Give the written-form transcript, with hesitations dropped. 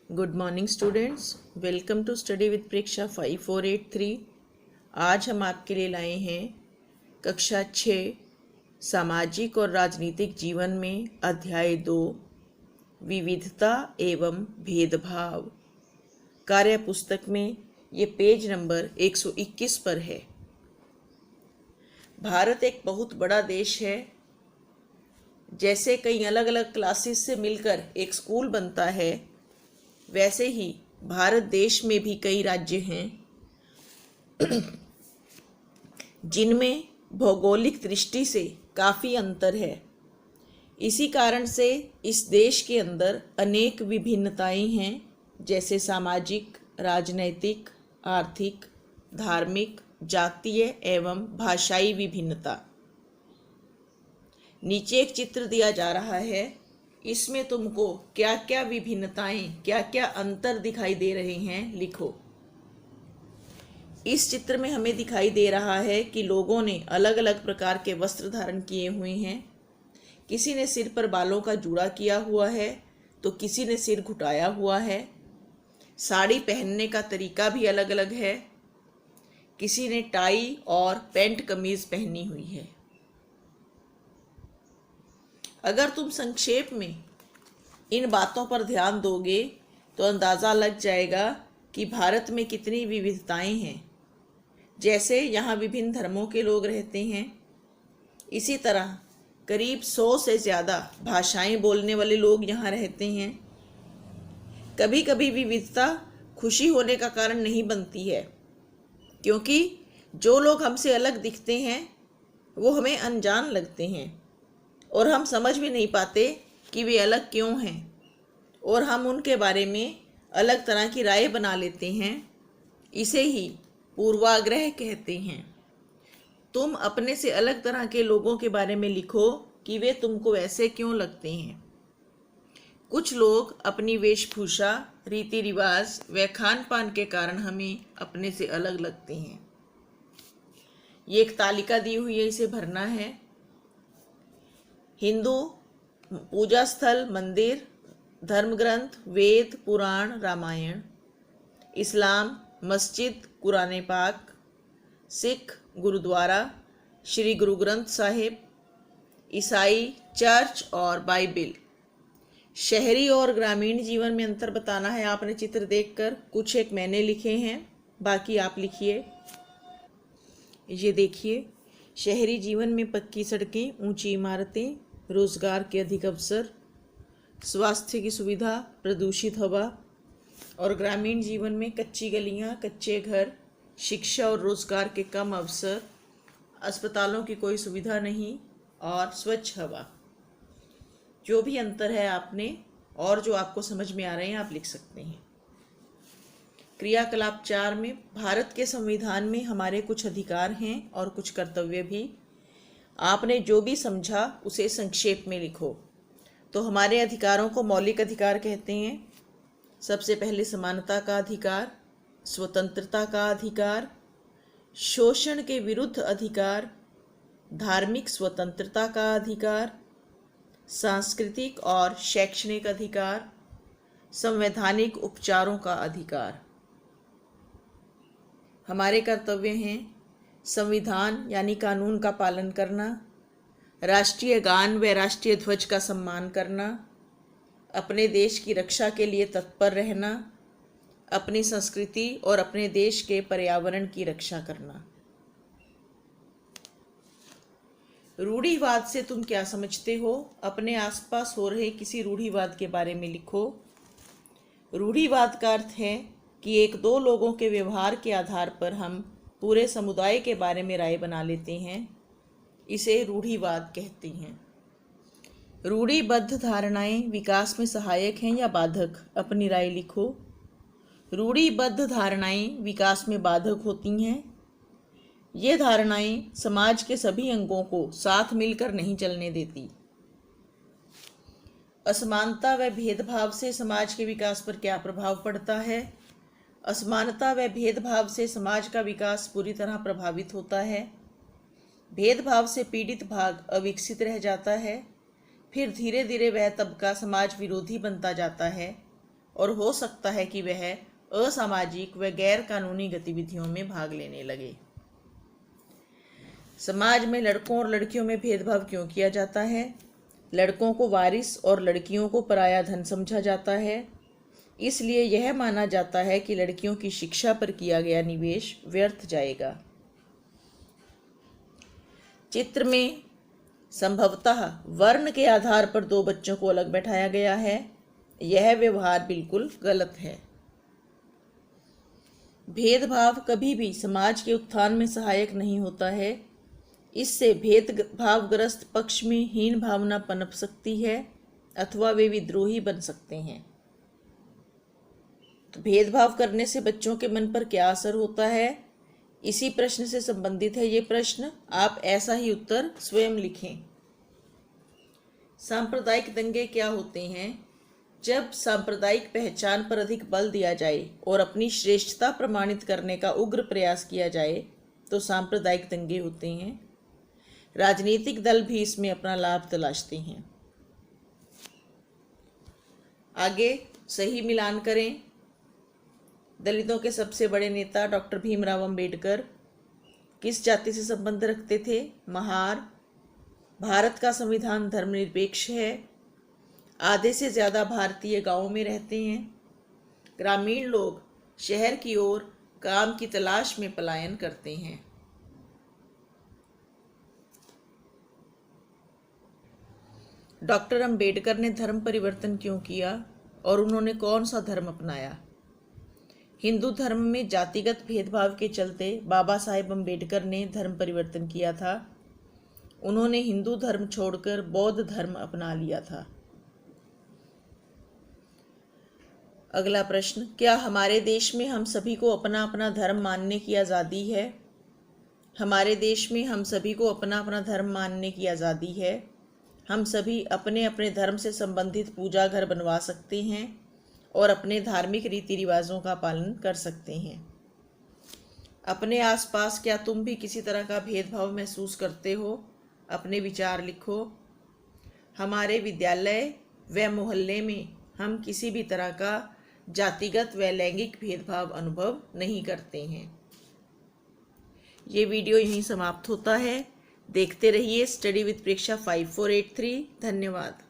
Good morning students, welcome to study with Pariksha 5483। आज हम आपके लिए लाए हैं कक्षा 6 सामाजिक और राजनीतिक जीवन में अध्याय 2 विविधता एवं भेदभाव। कार्य पुस्तक में ये पेज नंबर 121 पर है। भारत एक बहुत बड़ा देश है। जैसे कई अलग अलग क्लासेस से मिलकर एक स्कूल बनता है, वैसे ही भारत देश में भी कई राज्य हैं जिनमें भौगोलिक दृष्टि से काफ़ी अंतर है। इसी कारण से इस देश के अंदर अनेक विभिन्नताएं हैं, जैसे सामाजिक, राजनैतिक, आर्थिक, धार्मिक, जातीय एवं भाषाई विभिन्नता। नीचे एक चित्र दिया जा रहा है। इसमें तुमको क्या क्या विभिन्नताएं, क्या क्या अंतर दिखाई दे रहे हैं, लिखो। इस चित्र में हमें दिखाई दे रहा है कि लोगों ने अलग अलग प्रकार के वस्त्र धारण किए हुए हैं। किसी ने सिर पर बालों का जूड़ा किया हुआ है तो किसी ने सिर घुटाया हुआ है। साड़ी पहनने का तरीका भी अलग अलग है। किसी ने टाई और पैंट कमीज पहनी हुई है। अगर तुम संक्षेप में इन बातों पर ध्यान दोगे तो अंदाज़ा लग जाएगा कि भारत में कितनी विविधताएं हैं। जैसे यहाँ विभिन्न धर्मों के लोग रहते हैं, इसी तरह करीब 100 से ज़्यादा भाषाएं बोलने वाले लोग यहाँ रहते हैं। कभी कभी विविधता खुशी होने का कारण नहीं बनती है, क्योंकि जो लोग हमसे अलग दिखते हैं वो हमें अनजान लगते हैं और हम समझ भी नहीं पाते कि वे अलग क्यों हैं, और हम उनके बारे में अलग तरह की राय बना लेते हैं। इसे ही पूर्वाग्रह कहते हैं। तुम अपने से अलग तरह के लोगों के बारे में लिखो कि वे तुमको ऐसे क्यों लगते हैं। कुछ लोग अपनी वेशभूषा, रीति रिवाज व खान पान के कारण हमें अपने से अलग लगते हैं। ये एक तालिका दी हुई है, इसे भरना है। हिंदू पूजा स्थल, मंदिर, धर्म ग्रंथ, वेद, पुराण, रामायण। इस्लाम मस्जिद, कुरान पाक। सिख गुरुद्वारा, श्री गुरु ग्रंथ साहिब। ईसाई चर्च और बाइबिल। शहरी और ग्रामीण जीवन में अंतर बताना है आपने चित्र देखकर। कुछ एक मैंने लिखे हैं, बाकी आप लिखिए। ये देखिए, शहरी जीवन में पक्की सड़कें, ऊंची इमारतें, रोजगार के अधिक अवसर, स्वास्थ्य की सुविधा, प्रदूषित हवा। और ग्रामीण जीवन में कच्ची गलियां, कच्चे घर, शिक्षा और रोजगार के कम अवसर, अस्पतालों की कोई सुविधा नहीं और स्वच्छ हवा। जो भी अंतर है आपने और जो आपको समझ में आ रहे हैं आप लिख सकते हैं। क्रियाकलाप 4 में भारत के संविधान में हमारे कुछ अधिकार हैं और कुछ कर्तव्य भी। आपने जो भी समझा उसे संक्षेप में लिखो। तो हमारे अधिकारों को मौलिक अधिकार कहते हैं। सबसे पहले समानता का अधिकार, स्वतंत्रता का अधिकार, शोषण के विरुद्ध अधिकार, धार्मिक स्वतंत्रता का अधिकार, सांस्कृतिक और शैक्षणिक अधिकार, संवैधानिक उपचारों का अधिकार। हमारे कर्तव्य हैं संविधान यानी कानून का पालन करना, राष्ट्रीय गान व राष्ट्रीय ध्वज का सम्मान करना, अपने देश की रक्षा के लिए तत्पर रहना, अपनी संस्कृति और अपने देश के पर्यावरण की रक्षा करना। रूढ़िवाद से तुम क्या समझते हो? अपने आसपास हो रहे किसी रूढ़िवाद के बारे में लिखो। रूढ़िवाद का अर्थ है कि एक दो लोगों के व्यवहार के आधार पर हम पूरे समुदाय के बारे में राय बना लेते हैं। इसे रूढ़िवाद कहते हैं। रूढ़िबद्ध धारणाएं विकास में सहायक हैं या बाधक? अपनी राय लिखो। रूढ़िबद्ध धारणाएं विकास में बाधक होती हैं। ये धारणाएं समाज के सभी अंगों को साथ मिलकर नहीं चलने देती। असमानता व भेदभाव से समाज के विकास पर क्या प्रभाव पड़ता है? असमानता व भेदभाव से समाज का विकास पूरी तरह प्रभावित होता है। भेदभाव से पीड़ित भाग अविकसित रह जाता है। फिर धीरे धीरे वह तबका समाज विरोधी बनता जाता है और हो सकता है कि वह असामाजिक व गैर कानूनी गतिविधियों में भाग लेने लगे। समाज में लड़कों और लड़कियों में भेदभाव क्यों किया जाता है? लड़कों को वारिस और लड़कियों को पराया धन समझा जाता है। इसलिए यह माना जाता है कि लड़कियों की शिक्षा पर किया गया निवेश व्यर्थ जाएगा। चित्र में संभवतः वर्ण के आधार पर दो बच्चों को अलग बैठाया गया है। यह व्यवहार बिल्कुल गलत है। भेदभाव कभी भी समाज के उत्थान में सहायक नहीं होता है। इससे भेदभावग्रस्त पक्ष में हीन भावना पनप सकती है अथवा वे विद्रोही बन सकते हैं। तो भेदभाव करने से बच्चों के मन पर क्या असर होता है, इसी प्रश्न से संबंधित है ये प्रश्न। आप ऐसा ही उत्तर स्वयं लिखें। सांप्रदायिक दंगे क्या होते हैं? जब सांप्रदायिक पहचान पर अधिक बल दिया जाए और अपनी श्रेष्ठता प्रमाणित करने का उग्र प्रयास किया जाए तो सांप्रदायिक दंगे होते हैं। राजनीतिक दल भी इसमें अपना लाभ तलाशते हैं। आगे सही मिलान करें। दलितों के सबसे बड़े नेता डॉक्टर भीमराव अंबेडकर किस जाति से संबंध रखते थे? महार। भारत का संविधान धर्मनिरपेक्ष है। आधे से ज़्यादा भारतीय गांवों में रहते हैं। ग्रामीण लोग शहर की ओर काम की तलाश में पलायन करते हैं। डॉक्टर अंबेडकर ने धर्म परिवर्तन क्यों किया और उन्होंने कौन सा धर्म अपनाया? हिंदू धर्म में जातिगत भेदभाव के चलते बाबा साहेब अंबेडकर ने धर्म परिवर्तन किया था। उन्होंने हिंदू धर्म छोड़कर बौद्ध धर्म अपना लिया था। अगला प्रश्न, क्या हमारे देश में हम सभी को अपना अपना धर्म मानने की आज़ादी है? हमारे देश में हम सभी को अपना अपना धर्म मानने की आज़ादी है। हम सभी अपने अपने धर्म से संबंधित पूजा घर बनवा सकते हैं और अपने धार्मिक रीति रिवाजों का पालन कर सकते हैं। अपने आसपास क्या तुम भी किसी तरह का भेदभाव महसूस करते हो? अपने विचार लिखो। हमारे विद्यालय व मोहल्ले में हम किसी भी तरह का जातिगत व लैंगिक भेदभाव अनुभव नहीं करते हैं। ये वीडियो यहीं समाप्त होता है। देखते रहिए स्टडी विद प्रेक्षा 5483। धन्यवाद।